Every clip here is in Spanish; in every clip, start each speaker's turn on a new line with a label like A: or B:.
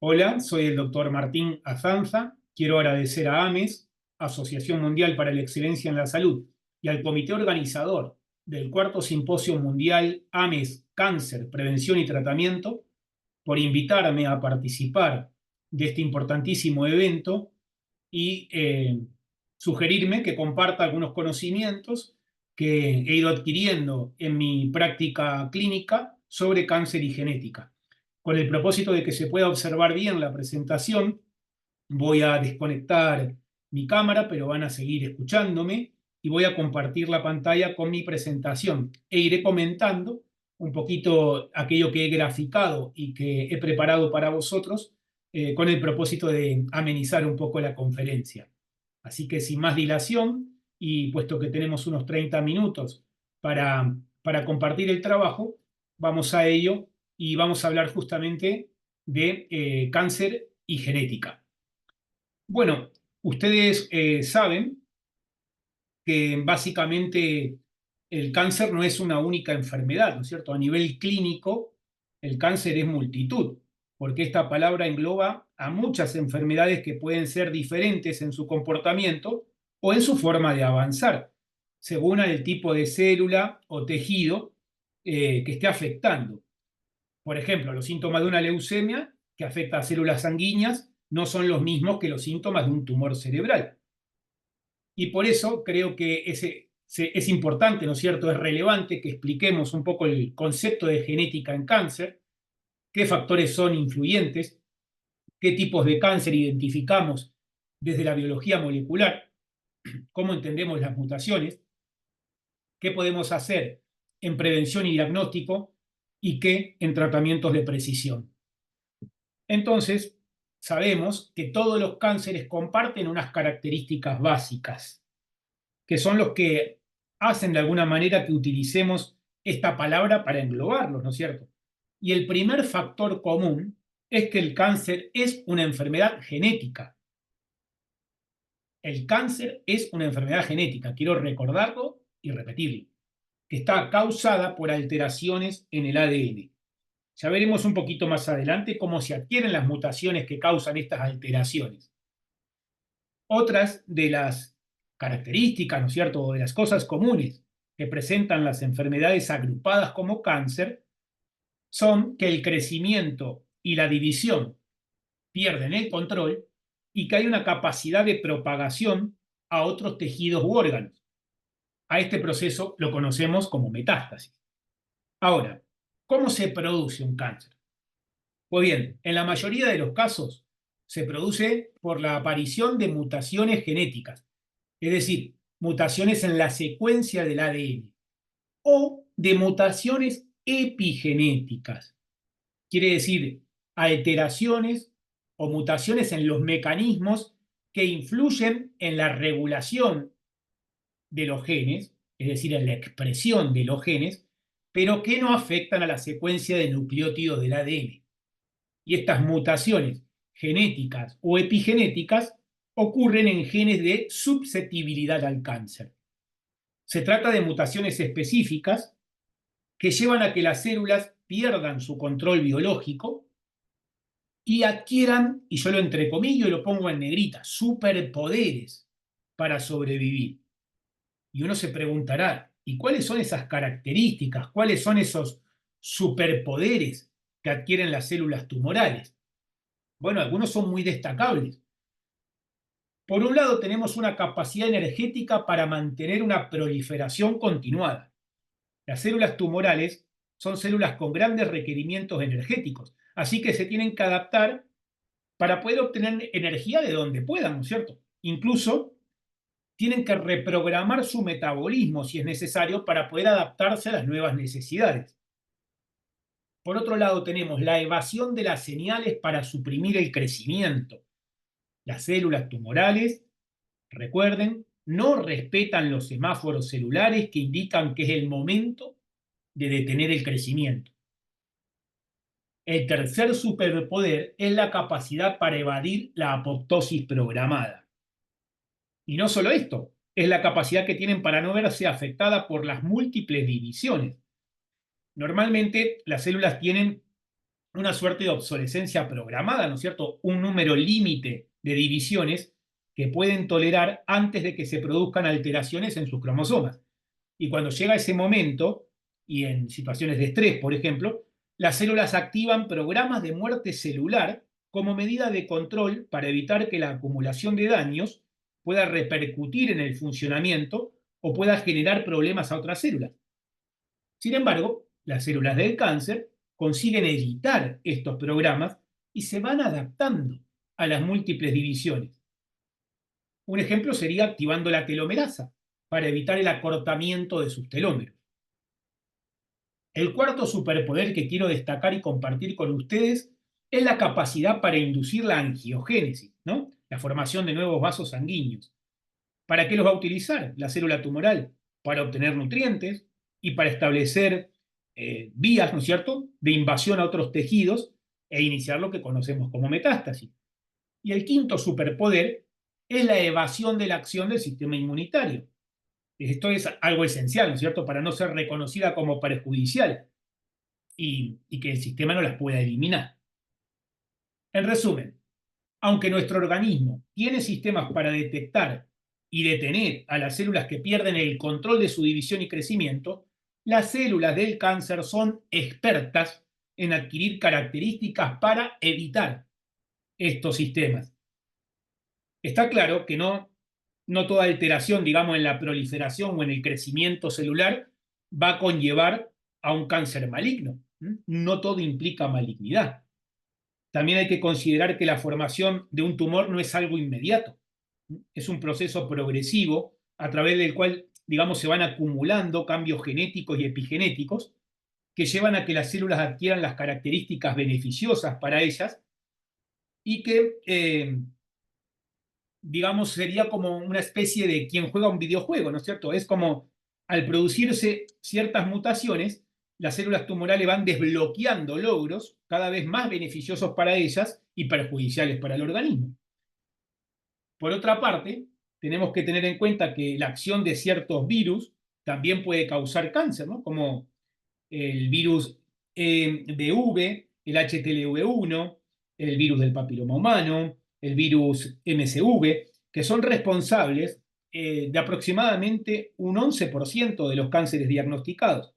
A: Hola, soy el doctor Martín Azanza. Quiero agradecer a AMES, Asociación Mundial para la Excelencia en la Salud, y al comité organizador del cuarto Simposio Mundial AMES Cáncer, Prevención y Tratamiento por invitarme a participar de este importantísimo evento y sugerirme que comparta algunos conocimientos que he ido adquiriendo en mi práctica clínica sobre cáncer y genética. Con el propósito de que se pueda observar bien la presentación, voy a desconectar mi cámara, pero van a seguir escuchándome y voy a compartir la pantalla con mi presentación e iré comentando un poquito aquello que he graficado y que he preparado para vosotros con el propósito de amenizar un poco la conferencia. Así que sin más dilación, y puesto que tenemos unos 30 minutos para compartir el trabajo, vamos a ello y vamos a hablar justamente de cáncer y genética. Bueno, ustedes saben que básicamente el cáncer no es una única enfermedad, ¿no es cierto? A nivel clínico, el cáncer es multitud, porque esta palabra engloba a muchas enfermedades que pueden ser diferentes en su comportamiento o en su forma de avanzar, según el tipo de célula o tejido que esté afectando. Por ejemplo, los síntomas de una leucemia, que afecta a células sanguíneas, no son los mismos que los síntomas de un tumor cerebral. Y por eso creo que es importante, ¿no es cierto? Es relevante que expliquemos un poco el concepto de genética en cáncer, qué factores son influyentes, qué tipos de cáncer identificamos desde la biología molecular, cómo entendemos las mutaciones, qué podemos hacer en prevención y diagnóstico y qué en tratamientos de precisión. Entonces, sabemos que todos los cánceres comparten unas características básicas, que son los que hacen de alguna manera que utilicemos esta palabra para englobarlos, ¿no es cierto? Y el primer factor común es que el cáncer es una enfermedad genética. El cáncer es una enfermedad genética, quiero recordarlo y repetirlo, que está causada por alteraciones en el ADN. Ya veremos un poquito más adelante cómo se adquieren las mutaciones que causan estas alteraciones. Otras de las características, ¿no es cierto?, o de las cosas comunes que presentan las enfermedades agrupadas como cáncer son que el crecimiento y la división pierden el control y que hay una capacidad de propagación a otros tejidos u órganos. A este proceso lo conocemos como metástasis. Ahora, ¿cómo se produce un cáncer? Pues bien, en la mayoría de los casos se produce por la aparición de mutaciones genéticas, es decir, mutaciones en la secuencia del ADN, o de mutaciones epigenéticas, quiere decir, alteraciones o mutaciones en los mecanismos que influyen en la regulación de los genes, es decir, en la expresión de los genes, pero que no afectan a la secuencia de nucleótidos del ADN. Y estas mutaciones genéticas o epigenéticas ocurren en genes de susceptibilidad al cáncer. Se trata de mutaciones específicas que llevan a que las células pierdan su control biológico y adquieran, y yo lo entrecomillo y lo pongo en negrita, superpoderes para sobrevivir. Y uno se preguntará, ¿y cuáles son esas características? ¿Cuáles son esos superpoderes que adquieren las células tumorales? Bueno, algunos son muy destacables. Por un lado, tenemos una capacidad energética para mantener una proliferación continuada. Las células tumorales son células con grandes requerimientos energéticos, así que se tienen que adaptar para poder obtener energía de donde puedan, ¿no es cierto? Incluso tienen que reprogramar su metabolismo si es necesario para poder adaptarse a las nuevas necesidades. Por otro lado, tenemos la evasión de las señales para suprimir el crecimiento. Las células tumorales, recuerden, no respetan los semáforos celulares que indican que es el momento de detener el crecimiento. El tercer superpoder es la capacidad para evadir la apoptosis programada. Y no solo esto, es la capacidad que tienen para no verse afectada por las múltiples divisiones. Normalmente las células tienen una suerte de obsolescencia programada, ¿no es cierto? Un número límite de divisiones que pueden tolerar antes de que se produzcan alteraciones en sus cromosomas. Y cuando llega ese momento, y en situaciones de estrés, por ejemplo, las células activan programas de muerte celular como medida de control para evitar que la acumulación de daños pueda repercutir en el funcionamiento o pueda generar problemas a otras células. Sin embargo, las células del cáncer consiguen evitar estos programas y se van adaptando a las múltiples divisiones. Un ejemplo sería activando la telomerasa para evitar el acortamiento de sus telómeros. El cuarto superpoder que quiero destacar y compartir con ustedes es la capacidad para inducir la angiogénesis, ¿no? La formación de nuevos vasos sanguíneos. ¿Para qué los va a utilizar la célula tumoral? Para obtener nutrientes y para establecer vías, ¿no es cierto?, de invasión a otros tejidos e iniciar lo que conocemos como metástasis. Y el quinto superpoder es la evasión de la acción del sistema inmunitario. Esto es algo esencial, ¿no es cierto?, para no ser reconocida como perjudicial y que el sistema no las pueda eliminar. En resumen, aunque nuestro organismo tiene sistemas para detectar y detener a las células que pierden el control de su división y crecimiento, las células del cáncer son expertas en adquirir características para evitar estos sistemas. Está claro que no toda alteración, digamos, en la proliferación o en el crecimiento celular va a conllevar a un cáncer maligno. No todo implica malignidad. También hay que considerar que la formación de un tumor no es algo inmediato. Es un proceso progresivo a través del cual, digamos, se van acumulando cambios genéticos y epigenéticos que llevan a que las células adquieran las características beneficiosas para ellas y que digamos, sería como una especie de quien juega un videojuego, ¿no es cierto? Es como al producirse ciertas mutaciones, las células tumorales van desbloqueando logros cada vez más beneficiosos para ellas y perjudiciales para el organismo. Por otra parte, tenemos que tener en cuenta que la acción de ciertos virus también puede causar cáncer, ¿no? Como el virus BV, el HTLV1, el virus del papiloma humano, el virus MCV, que son responsables de aproximadamente un 11% de los cánceres diagnosticados.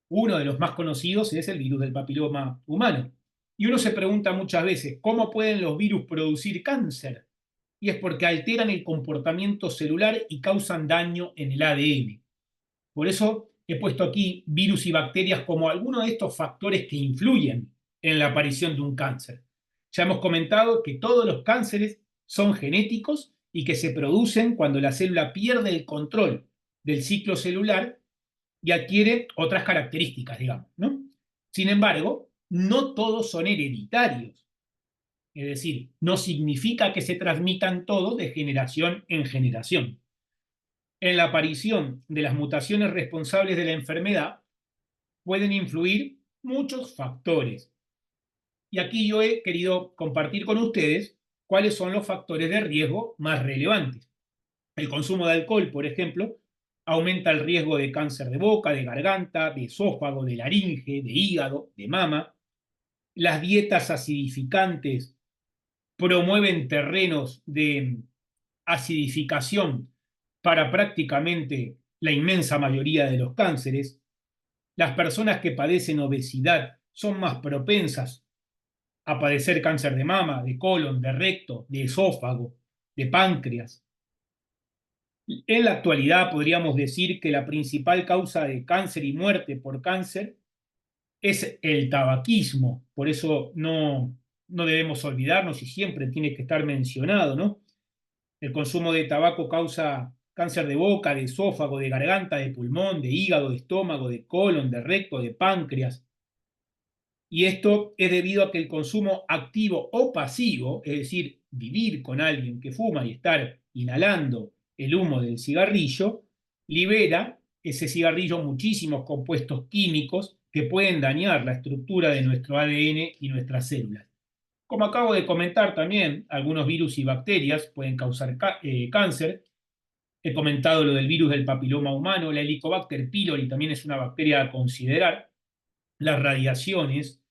A: Uno de los más conocidos es el virus del papiloma humano. Y uno se pregunta muchas veces, ¿cómo pueden los virus producir cáncer? Y es porque alteran el comportamiento celular y causan daño en el ADN. Por eso he puesto aquí virus y bacterias como algunos de estos factores que influyen en la aparición de un cáncer. Ya hemos comentado que todos los cánceres son genéticos y que se producen cuando la célula pierde el control del ciclo celular y adquiere otras características, digamos, ¿no? Sin embargo, no todos son hereditarios. Es decir, no significa que se transmitan todos de generación en generación. En la aparición de las mutaciones responsables de la enfermedad pueden influir muchos factores. Y aquí yo he querido compartir con ustedes cuáles son los factores de riesgo más relevantes. El consumo de alcohol, por ejemplo, aumenta el riesgo de cáncer de boca, de garganta, de esófago, de laringe, de hígado, de mama. Las dietas acidificantes promueven terrenos de acidificación para prácticamente la inmensa mayoría de los cánceres. Las personas que padecen obesidad son más propensas a padecer cáncer de mama, de colon, de recto, de esófago, de páncreas. En la actualidad podríamos decir que la principal causa de cáncer y muerte por cáncer es el tabaquismo. Por eso no debemos olvidarnos y siempre tiene que estar mencionado, ¿no? El consumo de tabaco causa cáncer de boca, de esófago, de garganta, de pulmón, de hígado, de estómago, de colon, de recto, de páncreas. Y esto es debido a que el consumo activo o pasivo, es decir, vivir con alguien que fuma y estar inhalando el humo del cigarrillo, libera ese cigarrillo muchísimos compuestos químicos que pueden dañar la estructura de nuestro ADN y nuestras células. Como acabo de comentar también, algunos virus y bacterias pueden causar cáncer. He comentado lo del virus del papiloma humano, la Helicobacter pylori también es una bacteria a considerar. Las radiaciones,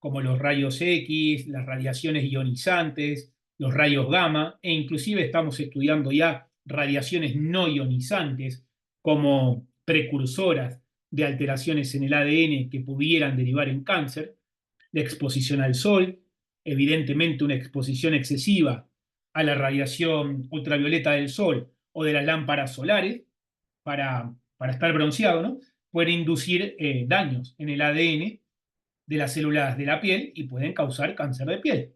A: como los rayos X, las radiaciones ionizantes, los rayos gamma, e inclusive estamos estudiando ya radiaciones no ionizantes como precursoras de alteraciones en el ADN que pudieran derivar en cáncer, la exposición al sol, evidentemente una exposición excesiva a la radiación ultravioleta del sol o de las lámparas solares para estar bronceado, ¿no? Puede inducir daños en el ADN de las células de la piel y pueden causar cáncer de piel.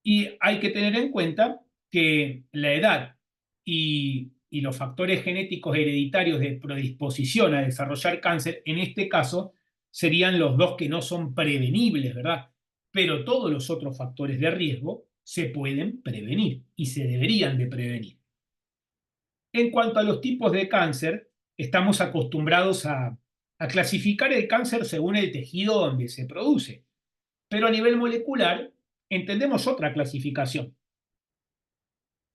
A: Y hay que tener en cuenta que la edad y los factores genéticos hereditarios de predisposición a desarrollar cáncer, en este caso, serían los dos que no son prevenibles, ¿verdad? Pero todos los otros factores de riesgo se pueden prevenir y se deberían de prevenir. En cuanto a los tipos de cáncer, estamos acostumbrados a clasificar el cáncer según el tejido donde se produce, pero a nivel molecular entendemos otra clasificación.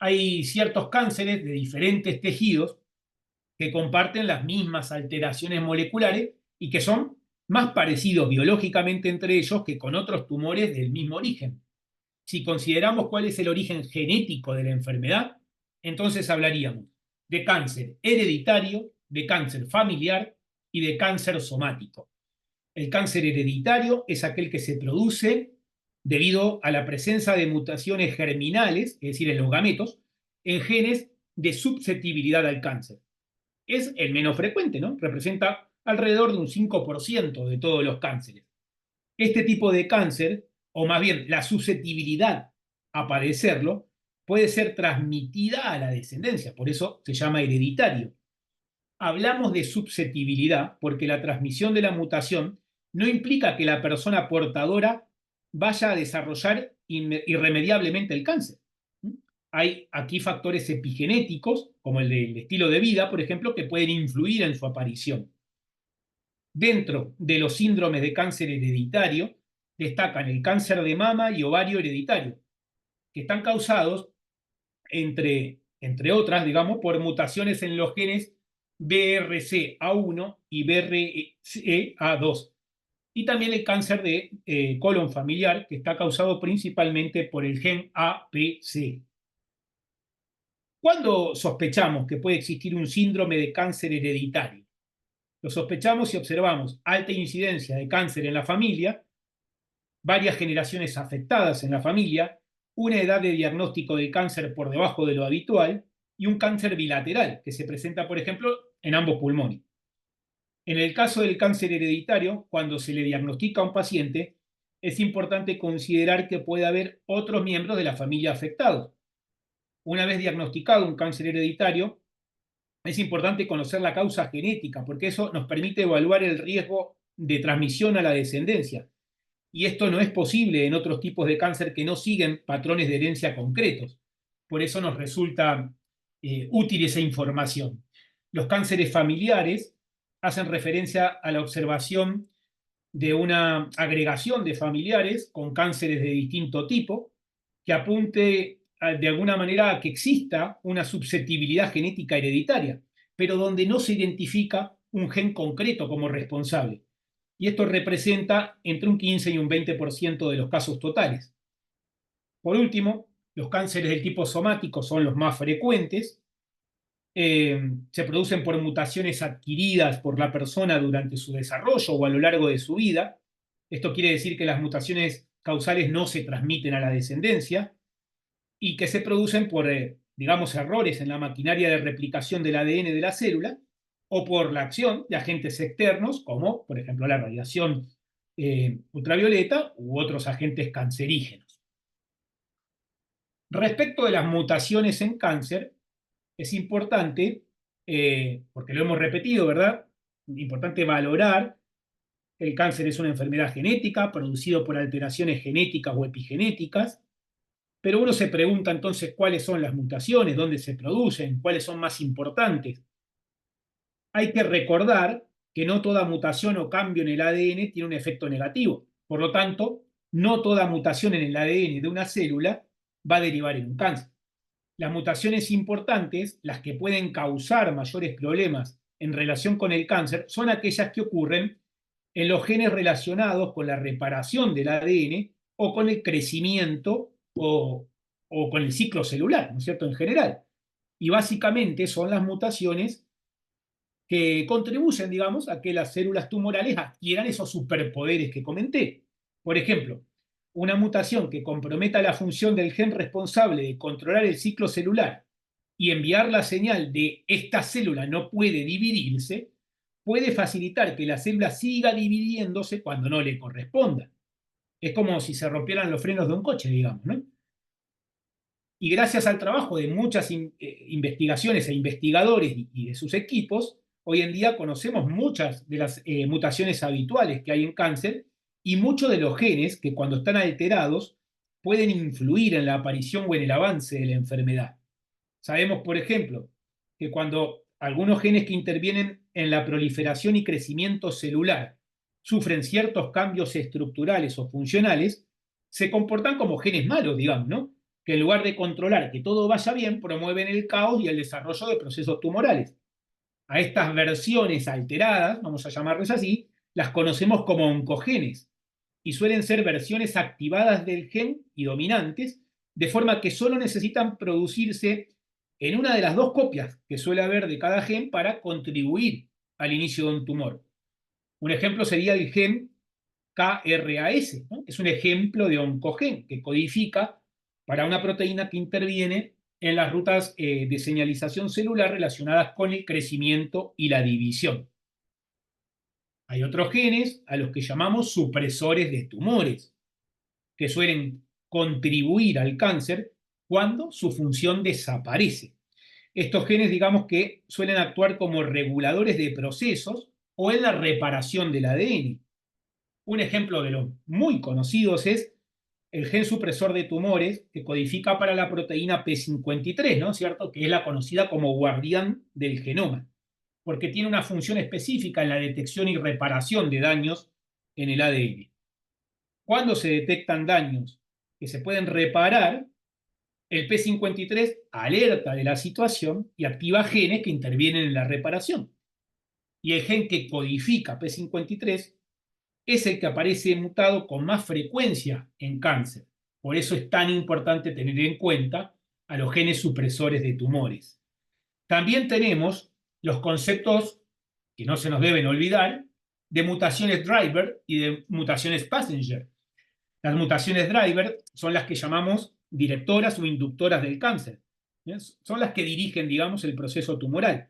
A: Hay ciertos cánceres de diferentes tejidos que comparten las mismas alteraciones moleculares y que son más parecidos biológicamente entre ellos que con otros tumores del mismo origen. Si consideramos cuál es el origen genético de la enfermedad, entonces hablaríamos de cáncer hereditario, de cáncer familiar y de cáncer somático. El cáncer hereditario es aquel que se produce debido a la presencia de mutaciones germinales, es decir, en los gametos, en genes de susceptibilidad al cáncer. Es el menos frecuente, ¿no? Representa alrededor de un 5% de todos los cánceres. Este tipo de cáncer, o más bien la susceptibilidad a padecerlo, puede ser transmitida a la descendencia, por eso se llama hereditario. Hablamos de susceptibilidad porque la transmisión de la mutación no implica que la persona portadora vaya a desarrollar irremediablemente el cáncer. Hay aquí factores epigenéticos, como el del estilo de vida, por ejemplo, que pueden influir en su aparición. Dentro de los síndromes de cáncer hereditario, destacan el cáncer de mama y ovario hereditario, que están causados, entre otras, digamos, por mutaciones en los genes BRCA1 y BRCA2. Y también el cáncer de colon familiar, que está causado principalmente por el gen APC. ¿Cuándo sospechamos que puede existir un síndrome de cáncer hereditario? Lo sospechamos si observamos alta incidencia de cáncer en la familia, varias generaciones afectadas en la familia, una edad de diagnóstico de cáncer por debajo de lo habitual y un cáncer bilateral que se presenta, por ejemplo, en ambos pulmones. En el caso del cáncer hereditario, cuando se le diagnostica a un paciente, es importante considerar que puede haber otros miembros de la familia afectados. Una vez diagnosticado un cáncer hereditario, es importante conocer la causa genética, porque eso nos permite evaluar el riesgo de transmisión a la descendencia. Y esto no es posible en otros tipos de cáncer que no siguen patrones de herencia concretos. Por eso nos resulta útil esa información. Los cánceres familiares hacen referencia a la observación de una agregación de familiares con cánceres de distinto tipo que apunte de alguna manera a que exista una susceptibilidad genética hereditaria, pero donde no se identifica un gen concreto como responsable. Y esto representa entre un 15 y un 20% de los casos totales. Por último, los cánceres del tipo somático son los más frecuentes. Se producen por mutaciones adquiridas por la persona durante su desarrollo o a lo largo de su vida. Esto quiere decir que las mutaciones causales no se transmiten a la descendencia y que se producen por, digamos, errores en la maquinaria de replicación del ADN de la célula o por la acción de agentes externos, como, por ejemplo, la radiación ultravioleta u otros agentes cancerígenos. Respecto de las mutaciones en cáncer, es importante, porque lo hemos repetido, ¿verdad? Importante valorar que el cáncer es una enfermedad genética, producido por alteraciones genéticas o epigenéticas, pero uno se pregunta entonces cuáles son las mutaciones, dónde se producen, cuáles son más importantes. Hay que recordar que no toda mutación o cambio en el ADN tiene un efecto negativo. Por lo tanto, no toda mutación en el ADN de una célula va a derivar en un cáncer. Las mutaciones importantes, las que pueden causar mayores problemas en relación con el cáncer, son aquellas que ocurren en los genes relacionados con la reparación del ADN o con el crecimiento o con el ciclo celular, ¿no es cierto?, en general. Y básicamente son las mutaciones que contribuyen, digamos, a que las células tumorales adquieran esos superpoderes que comenté. Por ejemplo, una mutación que comprometa la función del gen responsable de controlar el ciclo celular y enviar la señal de esta célula no puede dividirse, puede facilitar que la célula siga dividiéndose cuando no le corresponda. Es como si se rompieran los frenos de un coche, digamos, ¿no? Y gracias al trabajo de muchas investigaciones e investigadores y de sus equipos, hoy en día conocemos muchas de las mutaciones habituales que hay en cáncer y muchos de los genes que cuando están alterados pueden influir en la aparición o en el avance de la enfermedad. Sabemos, por ejemplo, que cuando algunos genes que intervienen en la proliferación y crecimiento celular sufren ciertos cambios estructurales o funcionales, se comportan como genes malos, digamos, ¿no? Que en lugar de controlar que todo vaya bien, promueven el caos y el desarrollo de procesos tumorales. A estas versiones alteradas, vamos a llamarles así, las conocemos como oncogenes y suelen ser versiones activadas del gen y dominantes, de forma que solo necesitan producirse en una de las dos copias que suele haber de cada gen para contribuir al inicio de un tumor. Un ejemplo sería el gen KRAS, ¿no? Es un ejemplo de oncogen que codifica para una proteína que interviene en las rutas de señalización celular relacionadas con el crecimiento y la división. Hay otros genes a los que llamamos supresores de tumores, que suelen contribuir al cáncer cuando su función desaparece. Estos genes, digamos que suelen actuar como reguladores de procesos o en la reparación del ADN. Un ejemplo de los muy conocidos es el gen supresor de tumores que codifica para la proteína P53, ¿no es cierto? Que es la conocida como guardián del genoma, porque tiene una función específica en la detección y reparación de daños en el ADN. Cuando se detectan daños que se pueden reparar, el P53 alerta de la situación y activa genes que intervienen en la reparación. Y el gen que codifica P53 es el que aparece mutado con más frecuencia en cáncer. Por eso es tan importante tener en cuenta a los genes supresores de tumores. También tenemos los conceptos que no se nos deben olvidar de mutaciones driver y de mutaciones passenger. Las mutaciones driver son las que llamamos directoras o inductoras del cáncer. Son las que dirigen, digamos, el proceso tumoral.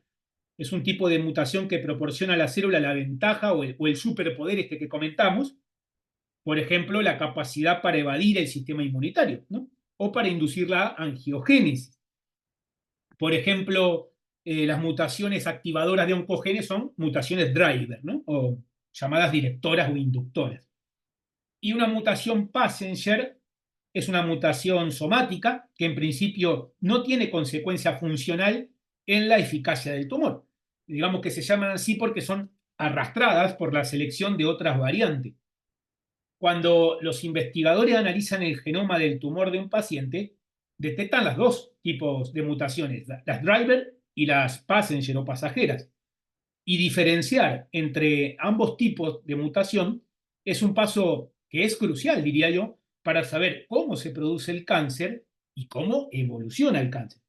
A: Es un tipo de mutación que proporciona a la célula la ventaja o el superpoder este que comentamos, por ejemplo, la capacidad para evadir el sistema inmunitario, ¿no? O para inducir la angiogénesis. Por ejemplo, las mutaciones activadoras de oncogenes son mutaciones driver, ¿no? O llamadas directoras o inductoras. Y una mutación passenger es una mutación somática que en principio no tiene consecuencia funcional en la eficacia del tumor. Digamos que se llaman así porque son arrastradas por la selección de otras variantes. Cuando los investigadores analizan el genoma del tumor de un paciente, detectan las dos tipos de mutaciones, las driver y las passenger o pasajeras. Y diferenciar entre ambos tipos de mutación es un paso que es crucial, diría yo, para saber cómo se produce el cáncer y cómo evoluciona el cáncer.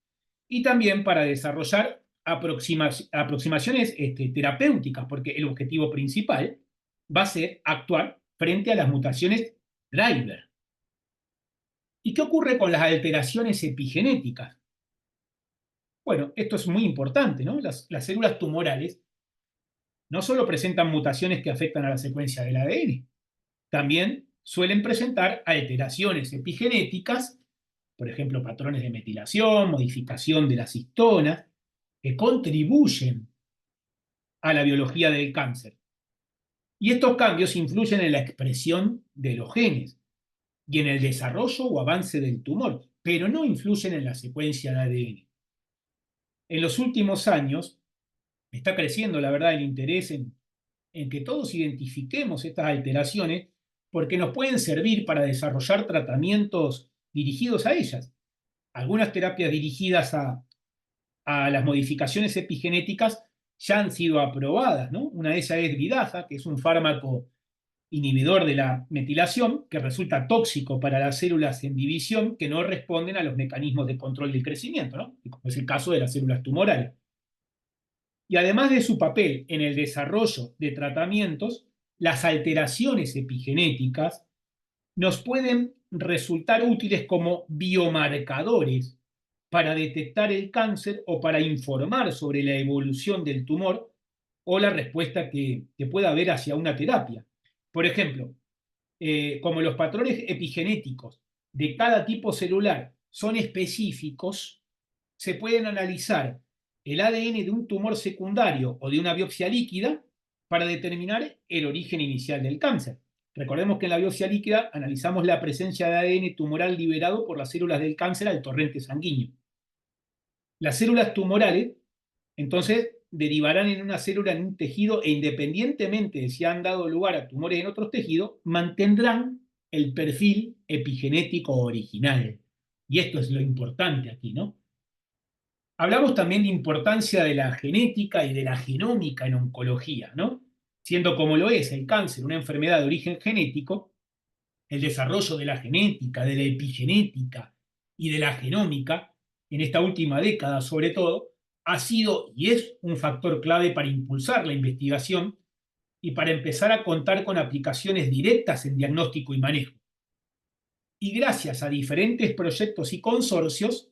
A: Y también para desarrollar aproximaciones terapéuticas, porque el objetivo principal va a ser actuar frente a las mutaciones driver. ¿Y qué ocurre con las alteraciones epigenéticas? Bueno, esto es muy importante, ¿no? Las células tumorales no solo presentan mutaciones que afectan a la secuencia del ADN, también suelen presentar alteraciones epigenéticas, por ejemplo, patrones de metilación, modificación de las histonas, que contribuyen a la biología del cáncer. Y estos cambios influyen en la expresión de los genes y en el desarrollo o avance del tumor, pero no influyen en la secuencia de ADN. En los últimos años está creciendo, la verdad, el interés en que todos identifiquemos estas alteraciones porque nos pueden servir para desarrollar tratamientos dirigidos a ellas. Algunas terapias dirigidas a las modificaciones epigenéticas ya han sido aprobadas, ¿no? Una de ellas es Vidaza, que es un fármaco inhibidor de la metilación, que resulta tóxico para las células en división que no responden a los mecanismos de control del crecimiento, ¿no? Como es el caso de las células tumorales. Y además de su papel en el desarrollo de tratamientos, las alteraciones epigenéticas nos pueden resultar útiles como biomarcadores para detectar el cáncer o para informar sobre la evolución del tumor o la respuesta que pueda haber hacia una terapia. Por ejemplo, como los patrones epigenéticos de cada tipo celular son específicos, se pueden analizar el ADN de un tumor secundario o de una biopsia líquida para determinar el origen inicial del cáncer. Recordemos que en la biopsia líquida analizamos la presencia de ADN tumoral liberado por las células del cáncer al torrente sanguíneo. Las células tumorales, entonces, derivarán en una célula en un tejido e independientemente de si han dado lugar a tumores en otros tejidos, mantendrán el perfil epigenético original. Y esto es lo importante aquí, ¿no? Hablamos también de importancia de la genética y de la genómica en oncología, ¿no? Siendo como lo es el cáncer una enfermedad de origen genético, el desarrollo de la genética, de la epigenética y de la genómica, en esta última década sobre todo, ha sido y es un factor clave para impulsar la investigación y para empezar a contar con aplicaciones directas en diagnóstico y manejo. Y gracias a diferentes proyectos y consorcios,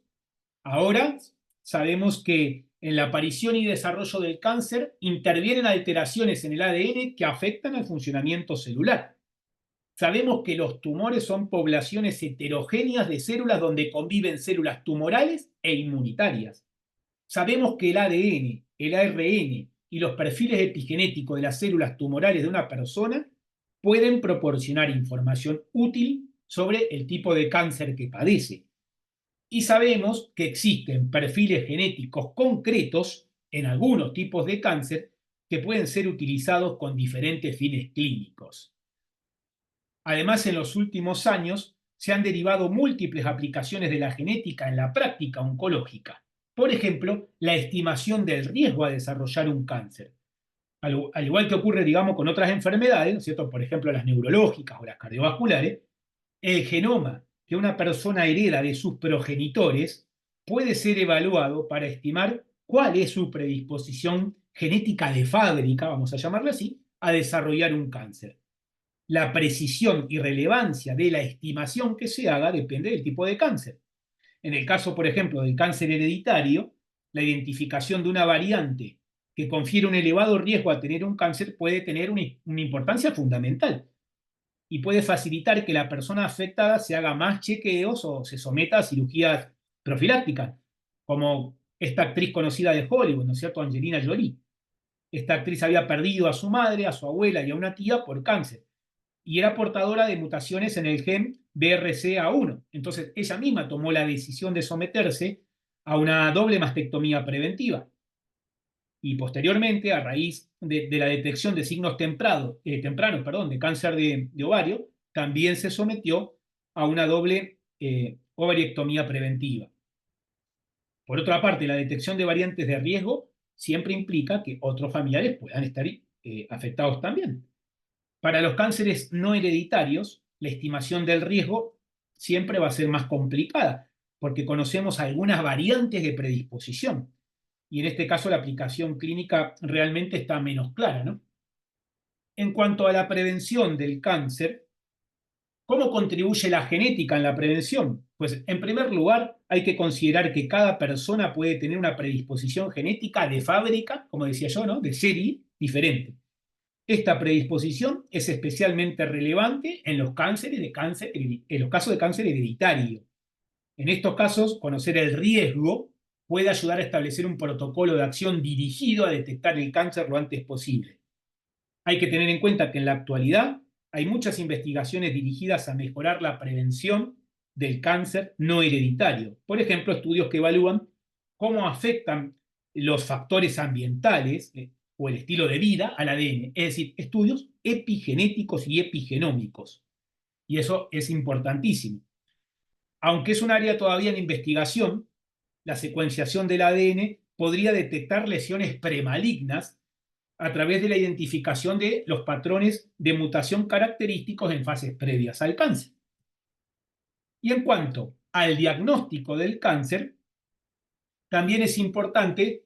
A: ahora sabemos que en la aparición y desarrollo del cáncer intervienen alteraciones en el ADN que afectan al funcionamiento celular. Sabemos que los tumores son poblaciones heterogéneas de células donde conviven células tumorales e inmunitarias. Sabemos que el ADN, el ARN y los perfiles epigenéticos de las células tumorales de una persona pueden proporcionar información útil sobre el tipo de cáncer que padece. Y sabemos que existen perfiles genéticos concretos en algunos tipos de cáncer que pueden ser utilizados con diferentes fines clínicos. Además, en los últimos años se han derivado múltiples aplicaciones de la genética en la práctica oncológica. Por ejemplo, la estimación del riesgo a desarrollar un cáncer. Al igual que ocurre, digamos, con otras enfermedades, ¿no es cierto? Por ejemplo, las neurológicas o las cardiovasculares, el genoma que una persona hereda de sus progenitores puede ser evaluado para estimar cuál es su predisposición genética de fábrica, vamos a llamarlo así, a desarrollar un cáncer. La precisión y relevancia de la estimación que se haga depende del tipo de cáncer. En el caso, por ejemplo, del cáncer hereditario, la identificación de una variante que confiere un elevado riesgo a tener un cáncer puede tener una importancia fundamental y puede facilitar que la persona afectada se haga más chequeos o se someta a cirugías profilácticas, como esta actriz conocida de Hollywood, ¿no es cierto?, Angelina Jolie. Esta actriz había perdido a su madre, a su abuela y a una tía por cáncer y era portadora de mutaciones en el gen BRCA1. Entonces, ella misma tomó la decisión de someterse a una doble mastectomía preventiva. Y posteriormente, a raíz de la detección de signos tempranos de cáncer de ovario, también se sometió a una doble ovariectomía preventiva. Por otra parte, la detección de variantes de riesgo siempre implica que otros familiares puedan estar afectados también. Para los cánceres no hereditarios, la estimación del riesgo siempre va a ser más complicada, porque conocemos algunas variantes de predisposición. Y en este caso la aplicación clínica realmente está menos clara, ¿no? En cuanto a la prevención del cáncer, ¿cómo contribuye la genética en la prevención? Pues en primer lugar hay que considerar que cada persona puede tener una predisposición genética de fábrica, como decía yo, ¿no?, de serie diferente. Esta predisposición es especialmente relevante en los en los casos de cáncer hereditario. En estos casos, conocer el riesgo puede ayudar a establecer un protocolo de acción dirigido a detectar el cáncer lo antes posible. Hay que tener en cuenta que en la actualidad hay muchas investigaciones dirigidas a mejorar la prevención del cáncer no hereditario. Por ejemplo, estudios que evalúan cómo afectan los factores ambientales o el estilo de vida al ADN, es decir, estudios epigenéticos y epigenómicos. Y eso es importantísimo. Aunque es un área todavía en investigación, la secuenciación del ADN podría detectar lesiones premalignas a través de la identificación de los patrones de mutación característicos en fases previas al cáncer. Y en cuanto al diagnóstico del cáncer, también es importante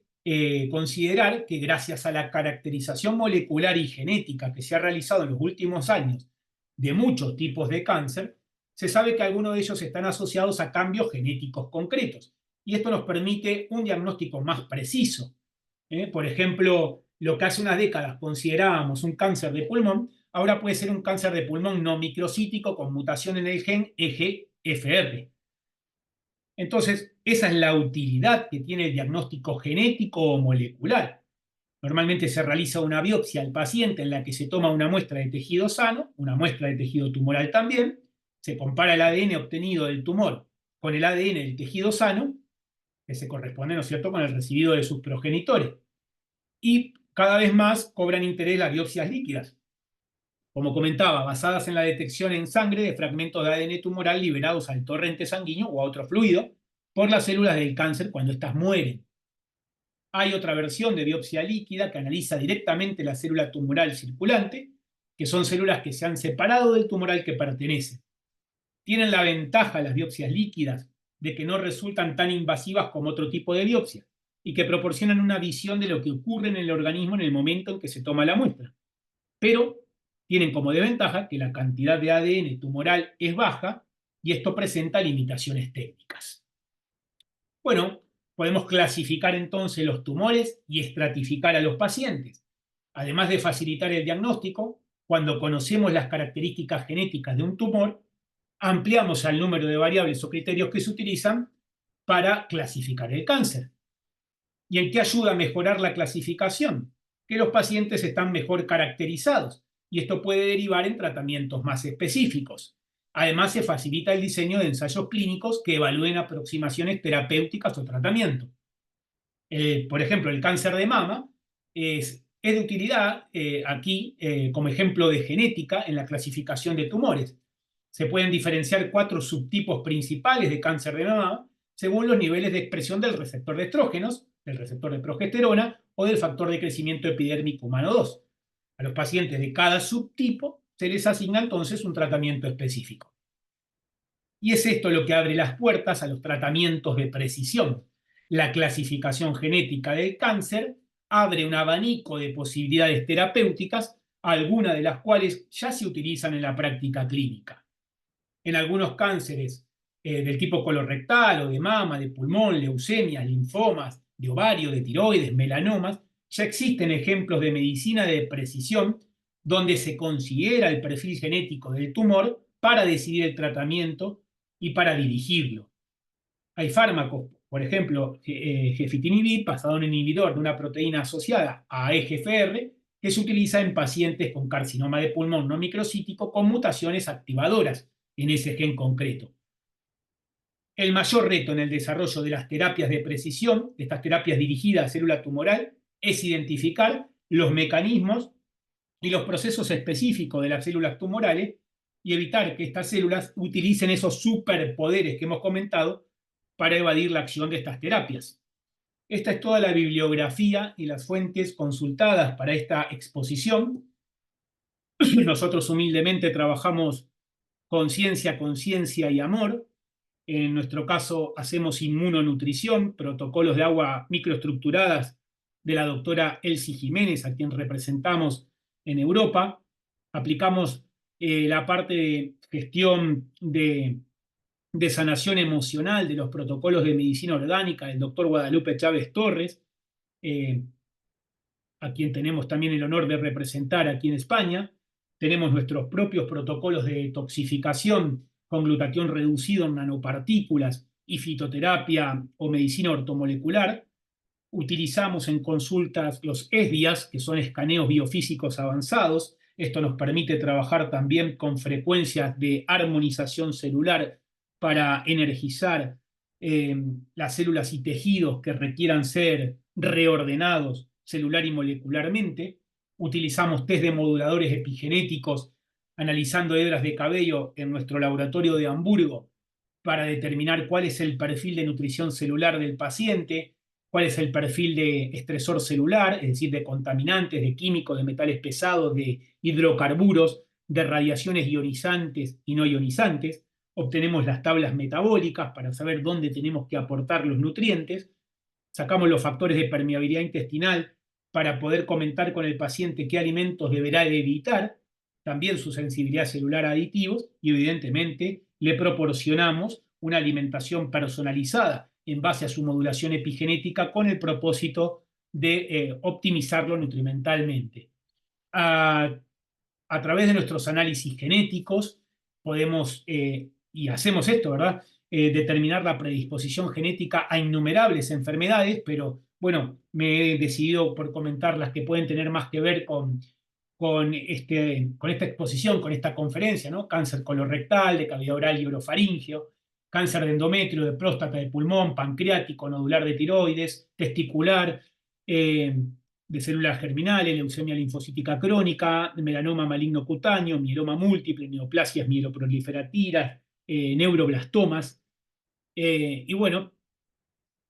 A: considerar que gracias a la caracterización molecular y genética que se ha realizado en los últimos años de muchos tipos de cáncer, se sabe que algunos de ellos están asociados a cambios genéticos concretos. Y esto nos permite un diagnóstico más preciso. Por ejemplo, lo que hace unas décadas considerábamos un cáncer de pulmón, ahora puede ser un cáncer de pulmón no microcítico con mutación en el gen EGFR. Entonces, esa es la utilidad que tiene el diagnóstico genético o molecular. Normalmente se realiza una biopsia al paciente en la que se toma una muestra de tejido sano, una muestra de tejido tumoral también, se compara el ADN obtenido del tumor con el ADN del tejido sano, que se corresponde, ¿no es cierto?, con el recibido de sus progenitores. Y cada vez más cobran interés las biopsias líquidas, como comentaba, basadas en la detección en sangre de fragmentos de ADN tumoral liberados al torrente sanguíneo o a otro fluido por las células del cáncer cuando éstas mueren. Hay otra versión de biopsia líquida que analiza directamente la célula tumoral circulante, que son células que se han separado del tumor al que pertenecen. Tienen la ventaja las biopsias líquidas de que no resultan tan invasivas como otro tipo de biopsia y que proporcionan una visión de lo que ocurre en el organismo en el momento en que se toma la muestra. Pero tienen como desventaja que la cantidad de ADN tumoral es baja y esto presenta limitaciones técnicas. Bueno, podemos clasificar entonces los tumores y estratificar a los pacientes. Además de facilitar el diagnóstico, cuando conocemos las características genéticas de un tumor, ampliamos el número de variables o criterios que se utilizan para clasificar el cáncer. ¿Y en qué ayuda a mejorar la clasificación? Que los pacientes están mejor caracterizados y esto puede derivar en tratamientos más específicos. Además, se facilita el diseño de ensayos clínicos que evalúen aproximaciones terapéuticas o tratamiento. Por ejemplo, el cáncer de mama es de utilidad aquí como ejemplo de genética en la clasificación de tumores. Se pueden diferenciar 4 subtipos principales de cáncer de mama según los niveles de expresión del receptor de estrógenos, del receptor de progesterona o del factor de crecimiento epidérmico humano 2. A los pacientes de cada subtipo se les asigna entonces un tratamiento específico. Y es esto lo que abre las puertas a los tratamientos de precisión. La clasificación genética del cáncer abre un abanico de posibilidades terapéuticas, algunas de las cuales ya se utilizan en la práctica clínica. En algunos cánceres del tipo colorectal o de mama, de pulmón, leucemias, linfomas, de ovario, de tiroides, melanomas, ya existen ejemplos de medicina de precisión donde se considera el perfil genético del tumor para decidir el tratamiento y para dirigirlo. Hay fármacos, por ejemplo, gefitinibib, basado en un inhibidor de una proteína asociada a EGFR, que se utiliza en pacientes con carcinoma de pulmón no microcítico con mutaciones activadoras en ese gen concreto. El mayor reto en el desarrollo de las terapias de precisión, de estas terapias dirigidas a célula tumoral, es identificar los mecanismos y los procesos específicos de las células tumorales y evitar que estas células utilicen esos superpoderes que hemos comentado para evadir la acción de estas terapias. Esta es toda la bibliografía y las fuentes consultadas para esta exposición. Nosotros humildemente trabajamos con ciencia, conciencia y amor. En nuestro caso hacemos inmunonutrición, protocolos de agua microestructuradas de la doctora Elsie Jiménez, a quien representamos en Europa. Aplicamos la parte de gestión de sanación emocional de los protocolos de medicina orgánica del doctor Guadalupe Chávez Torres, a quien tenemos también el honor de representar aquí en España. Tenemos nuestros propios protocolos de detoxificación con glutatión reducido en nanopartículas y fitoterapia o medicina ortomolecular. Utilizamos en consultas los ESDIAs, que son escaneos biofísicos avanzados. Esto nos permite trabajar también con frecuencias de armonización celular para energizar las células y tejidos que requieran ser reordenados celular y molecularmente. Utilizamos test de moduladores epigenéticos analizando hebras de cabello en nuestro laboratorio de Hamburgo para determinar cuál es el perfil de nutrición celular del paciente, cuál es el perfil de estresor celular, es decir, de contaminantes, de químicos, de metales pesados, de hidrocarburos, de radiaciones ionizantes y no ionizantes. Obtenemos las tablas metabólicas para saber dónde tenemos que aportar los nutrientes. Sacamos los factores de permeabilidad intestinal para poder comentar con el paciente qué alimentos deberá evitar, también su sensibilidad celular a aditivos, y evidentemente le proporcionamos una alimentación personalizada en base a su modulación epigenética con el propósito de optimizarlo nutrimentalmente. A través de nuestros análisis genéticos podemos, y hacemos esto, ¿verdad? Determinar la predisposición genética a innumerables enfermedades, pero bueno, me he decidido por comentar las que pueden tener más que ver con esta exposición, con esta conferencia, ¿no? Cáncer colorectal, de cavidad oral y orofaringeo, cáncer de endometrio, de próstata, de pulmón, pancreático, nodular de tiroides, testicular, de células germinales, leucemia linfocítica crónica, melanoma maligno cutáneo, mieloma múltiple, neoplasias mieloproliferativas, neuroblastomas, y bueno,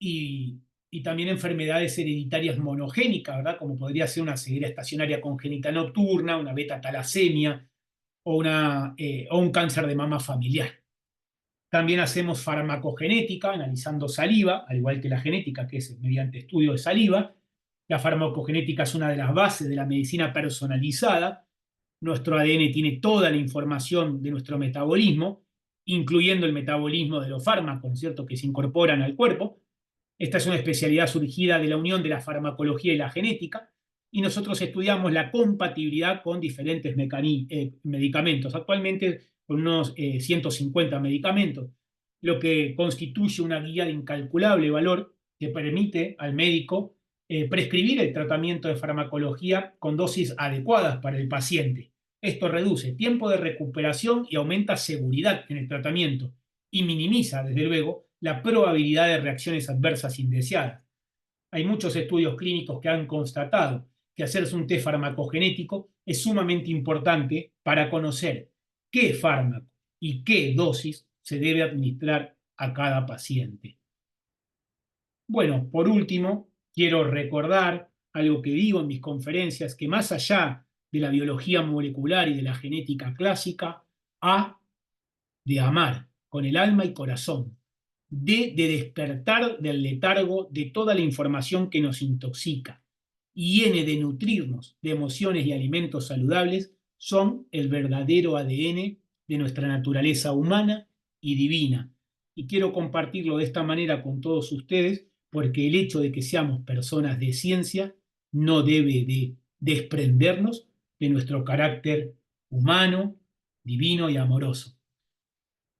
A: y, y también enfermedades hereditarias monogénicas, ¿verdad? Como podría ser una ceguera estacionaria congénita nocturna, una beta-talasemia o un cáncer de mama familiar. También hacemos farmacogenética, analizando saliva, al igual que la genética, que es mediante estudio de saliva. La farmacogenética es una de las bases de la medicina personalizada. Nuestro ADN tiene toda la información de nuestro metabolismo, incluyendo el metabolismo de los fármacos, ¿no es cierto?, que se incorporan al cuerpo. Esta es una especialidad surgida de la unión de la farmacología y la genética, y nosotros estudiamos la compatibilidad con diferentes medicamentos, actualmente con unos 150 medicamentos, lo que constituye una guía de incalculable valor que permite al médico prescribir el tratamiento de farmacología con dosis adecuadas para el paciente. Esto reduce tiempo de recuperación y aumenta seguridad en el tratamiento y minimiza, desde luego, la probabilidad de reacciones adversas indeseadas. Hay muchos estudios clínicos que han constatado que hacerse un test farmacogenético es sumamente importante para conocer qué fármaco y qué dosis se debe administrar a cada paciente. Bueno, por último, quiero recordar algo que digo en mis conferencias, que más allá de la biología molecular y de la genética clásica, A, de amar con el alma y corazón, de despertar del letargo de toda la información que nos intoxica, y N, de nutrirnos de emociones y alimentos saludables, son el verdadero ADN de nuestra naturaleza humana y divina. Y quiero compartirlo de esta manera con todos ustedes, porque el hecho de que seamos personas de ciencia no debe de desprendernos de nuestro carácter humano, divino y amoroso.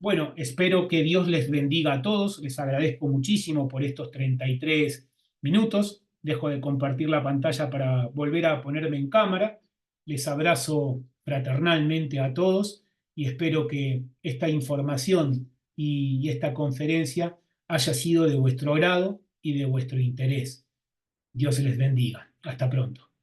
A: Bueno, espero que Dios les bendiga a todos. Les agradezco muchísimo por estos 33 minutos. Dejo de compartir la pantalla para volver a ponerme en cámara. Les abrazo fraternalmente a todos y espero que esta información y esta conferencia haya sido de vuestro agrado y de vuestro interés. Dios les bendiga. Hasta pronto.